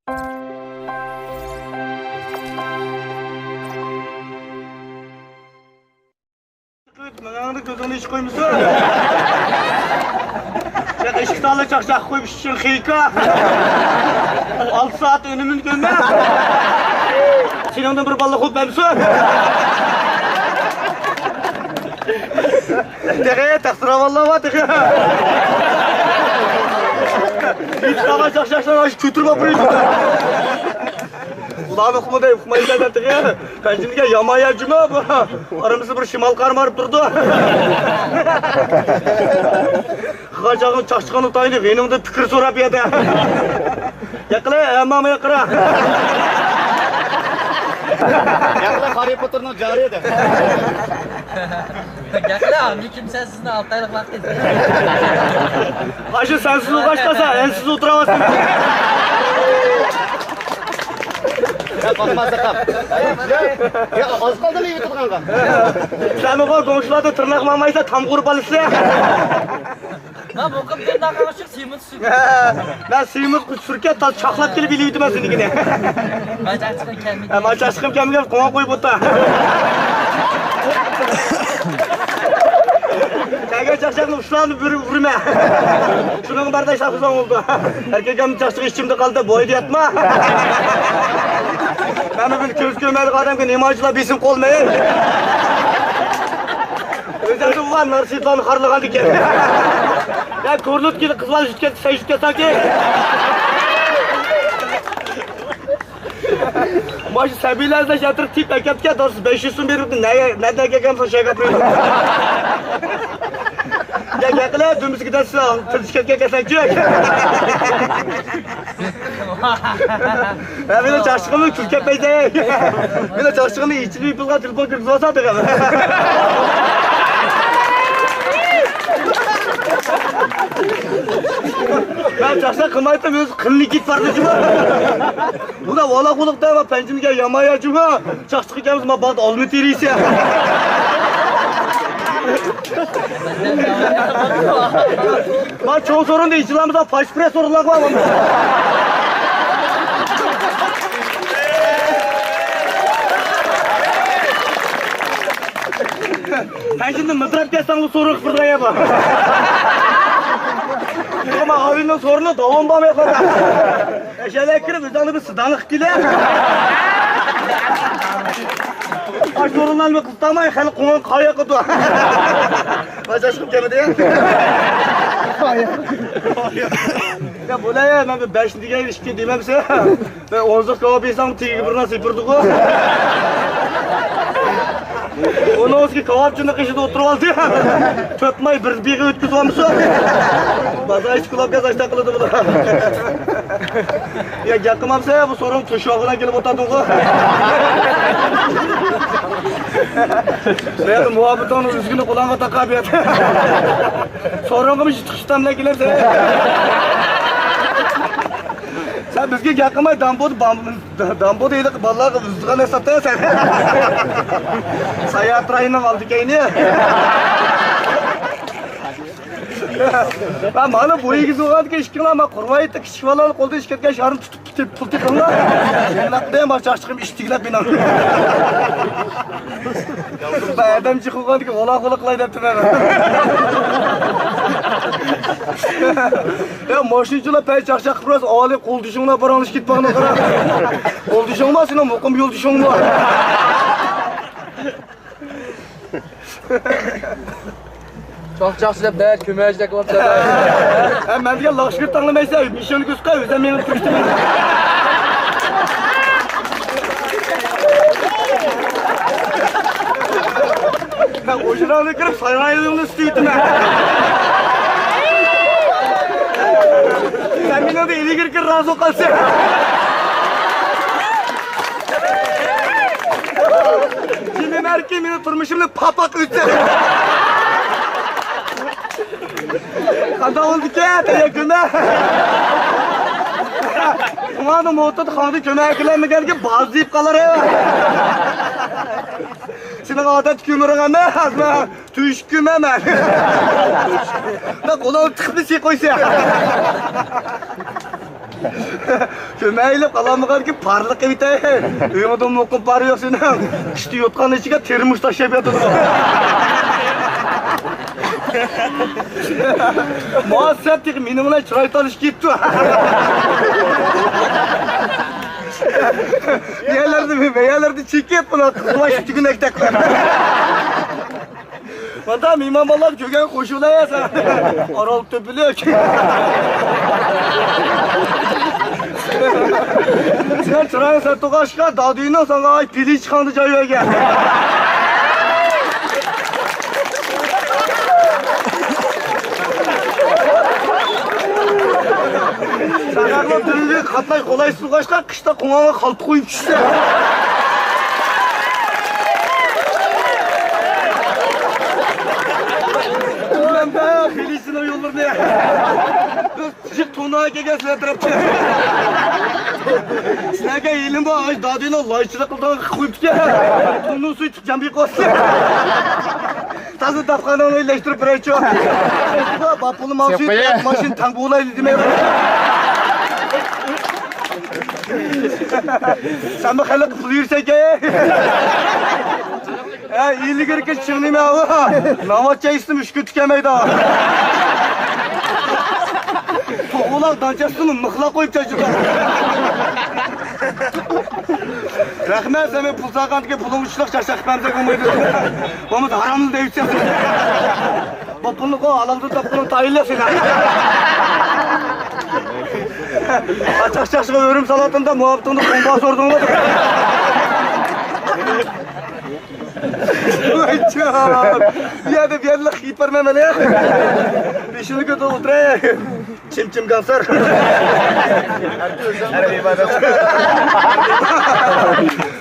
Mağanı gözünü hiç koymuşsun. Sen ışık sağla çakacak koymuşsun hıyka. 6 saat önümün gönme. Sen ondan bir balık olup memsun. Dege, taksıra vallahi var dege. Hiç sağla çakacaksan aşı kütürme burayı. Ulan okumayı da dedik ya. Ben şimdi yama yercime bu. Aramızda bir şimal karmarıp durdu. Kıkacağın çakçıkanı tayını benim de fikir sorap yedi. Yakala mama yakala. Yakala Harry Potter'ın cari edi. Yakala abi kimsesiz ne 6 aylık vakit. Aşı sensiz uğraşmasa ensiz oturamazsın. Ya kalmaz da kal. Ya az kaldı mı YouTube kanka? Sen o komşularda tırnak mamaysa tam kurbalısı. Lan bu kapıdan daha karışık simit su. Ben suyumuz sürken çaklak gibi biliyordum ben seninkine. Bacak çıkan kendi. Maça çıkım kendime koma koyup otta. Kaya çakacaklı uçlarını vurma. Şunun bardağı şarkısan oldu. Erkek amca çakçık içimde kaldı, boydu yatma. Ben bir köz gömedik adam ki imajla bizim kolmayın. Özellikle bu var, narsitlanı karlıgan diken. Ya kurlut gibi kızlar jütket, sen jütket sanki. Başı sebilerle yatır tip eketke dost 500'ün verirdin. Ne de gekemse şey yapıyordun. Ya gekle dümüz gidersin, tırışket gekesen kök. Ya benim çarşıkımı Türkiye beyde. Benim çarşıkımı içini bir pılga telefon kırmızı sadık ama. Ben çarşıda kılmayıp da kılını git vardı cuma. Bu da ola kulukta ama pencimge yamaya cuma. Çarşıda gelmiş ama bak olmu teriyse. Ben çok sorun değil, içilamızda faş pres sorunlar var ama. Ben şimdi mıdrap kestanlı sorun fırlaya bak. Ama abinin sorunu doğum bağım yapar. Eşeğe kirip üzerine bir sıdanlık gile. Baş sorunlarını kıstamayın, hele kuman kaya kutu. Baş aşkım kemedi ya. Ya bu ne ya, ben bir 5. ilişki demem size. Ben 10'luk kava bir insan tiki buruna sıfırdık o. Onu olsun ki kavapçının kışında oturup aldı ya. Çökmeyi bir ötküz olmuş o. Bazen hiç kulak gaz açta kılıdı bu da. Ya yakımamsa ya bu sorun tuşağına gelip otardın o. Ben muhabbet onu üzgünü kulağına takabiyet. Sorun kımış tıkıştamla gelirse. Sen bizge yakımay dambo değil vallahi ızdıgan hesapta ya sen. Sayat rayından aldık yayını. Ben bana bu ilgisi olmadı ki işkine ama kurmayı da kişi falan kolda işketken şarın tutup tutup onunla. Şeyler de maç açtığım iştikler binan. Ben adam çıkılmadı ki ola kulaklaydı hepti ben. Ya maşincılar pey çakacak burası ağalıp kol düşüğüne baranış gitmağına kadar. Kol düşüğün var senin mokum yol düşüğün var. Çok çok size değer kümecek olsa. Ben diye laşkır tanımaysa misyonu gözüküyor. Yüzden benim turştum. Ben orijinalini kırıp saraylarını üstüydüm ben. Sen beni de eli kırkır razı olsun. Şimdi erkeğim beni turmuşumda papak ütse. Kanda oldu ki yakında. Umarım motor kandı kömeklerine geldi bazı ip kalır ya. Şimdi adet kümürüne ne hazma tüşküm hemen. Bak ona tıklı şey koysa. Kömeğiyle kalamıqar ki parlık evite. Uyumadan mokun parıyorsun. İşte yotkan içine termiş taşıyıp yatırdı. Muhassep ki minimumla çıray tanış gitti. Yerlerde çekip buna kızılaş tükün ektekler. Madem imam Allah köken koşula ya sana. Aralık töpülüyor ki. Sen çırağın sen tokaşka daha düğünden sana ay pili çıkandı cayıya gel. Sakarla dürüldüğü katlay kolay su kaçkan kışta kumağına kaltı koyup düşse. Ulan be, filisine yollar ne? Çık tuğnağa gel size tarafçı. Sineke eğilim bu ağaç daha değil o layçılık kıldan koyup düşse. Tuğnuğun suyu tutacağım bir kosu. Tazı dafkanı onu iyileştirip bırak çok. Bapulu malsuyu maşın tank demeye sen mi xələ qıfılıyırsa ki? İyilik erkek çıqnayım ya. Navatça istim üç gün tükemeydi ha. Toğulaq dançasını mıxla koyup çocuklar. Rəhmət sənə pul sağandı ki pulun uçluq çaşaq bəmzə qılmaydı. Mamız haramlı da yüksək. Bu pulunu qoy alaqdı tapqının tayıllasın. Açıq-çaşığa örüm salatında muhabbetinde bomba sorduğunu da. Hocam, bir yerle xiyip vermemeli ya. Beşini kötü ultra. Çim kanser.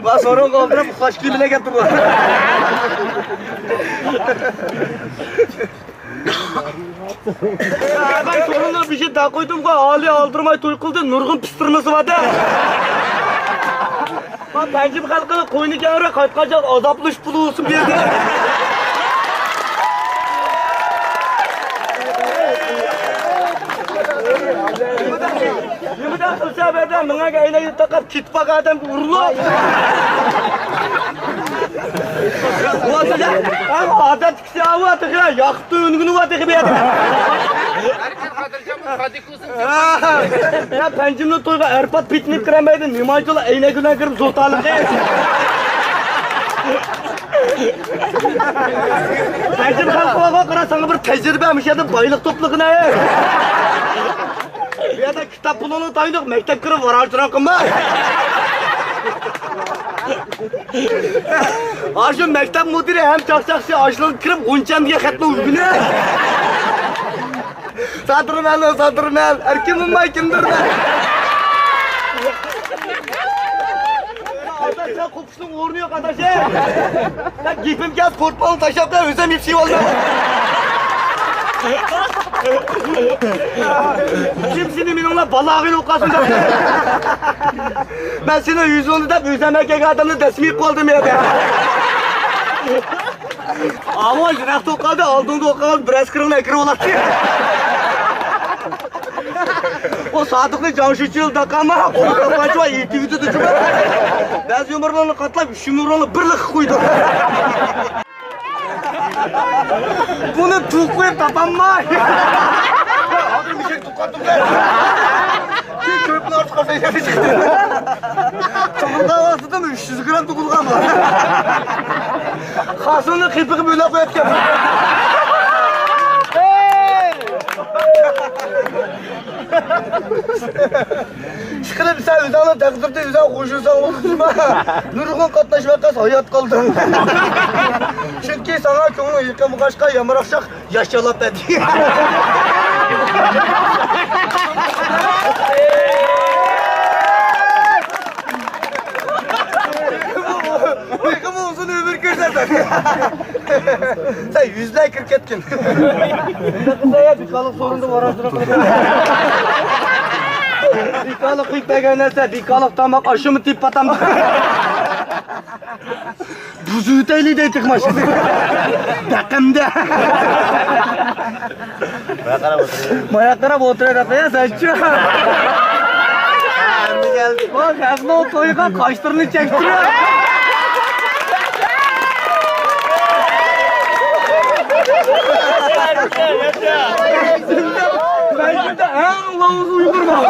Bak sorun kaldırıp kaç kimine getirdiler. Ben sorunla bir şey daha koydum ki ağlaya aldırmayı toy kıldı nurgun pistırması vardı. Ben pencim halkını koyunu kenara kaçkacak azaplı iş bulu olsun bir yerde. Yemeden kılsa beden bana gayneyi takıp kitpak adam vurulur. Ama adet kısa var ya, yaktı önünü var bir yerde. Ya pencimle toyga erpat piknik kıramaydı, nimaycıla eyne güne kırıp sultanlık değil. Pencim kalkıma kıra sana bir tecrübemiş ya da baylık topluğuna ya. Ya da kitap bulunu taydık, mektep kırıp var harcına kımba. Aşın mektep müdürü hem çakçakçı aşıları kırıp unçan diye katlı uzgunu. Sadrımel, erkeğim mi kimdir ben? Arkadaş sen kopuştuğun uğrunu yok arkadaş ya. Ben giypim gaz portmalı taşıp da özlem bir şey oldu. Kimsinin minimumla balağın okasında. Ben senin 110'u da büyüsem erkek adamını desmeyip koldum ya be. Ama jirak tokadı, aldığında okalı biraz kırılma ekran olaktı. O sadıklı canşıçı yılda kalma, onu kapancı var, itivizi tutuyor. Ben yumurlarını katlayıp, şumurlarını birlik koydum. Bunu tuklayıp tapanma. Abi bir şey tukattım ben. Bir çöpün artık kafaya çıktı. Çamurda vasıda mı? 300 gram tukulgan var. Kasını kırpığı böyle koyup gel. Şıkırıp sen üzerine takdırda üzerine koşursan olursun mu? Nurgun katlaşma kas hayat kaldın. Çünkü sana konu yıkamı kaşka yamırakşak yaşalap edi. Yıkamı uzun ömür kırsadan. Sen yüzle kırk etkin. Kızaya bir kalıp sorundu var aslında. Bir kalıp kıyıp beğenirse bir kalıp tamak aşımı tip patam. Buzu öteyli de tıkmaş. Bakımda. Mayaklara oturuyor da ya sen şu. geldi. Bak ağzına o toyga kaşlarını çektiriyor. Ben şimdi en ulanızı uydurmam.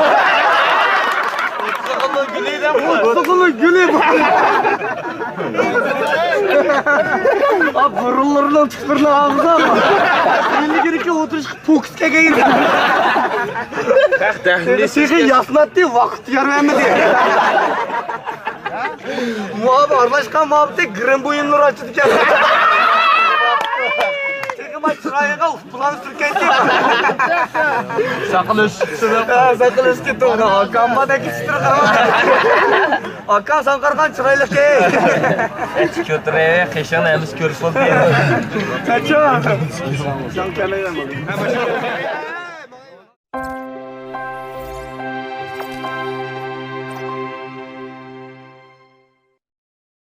Sakallı gülüğü de bu. Sakallı gülüğü bu. Abi burunlarından tıkırına ağzına ama. Şimdi gerek yok oturuş fokuska geyir. Şeyhi yasnat diye vakit yarmamı diye. Muhabı arlaşkan muhabbete gırın boyunları açtı diken. Tekima çırağıya ustulanı sürken diye. Sakal üstü. Sakal üstü tuğna. Hakan bana geçtir karma. Hakan sen karkan çırağıyla ki. Kötüreye keşan emiz körük oldu. Kaçıyor. Sen kendine gelmedin.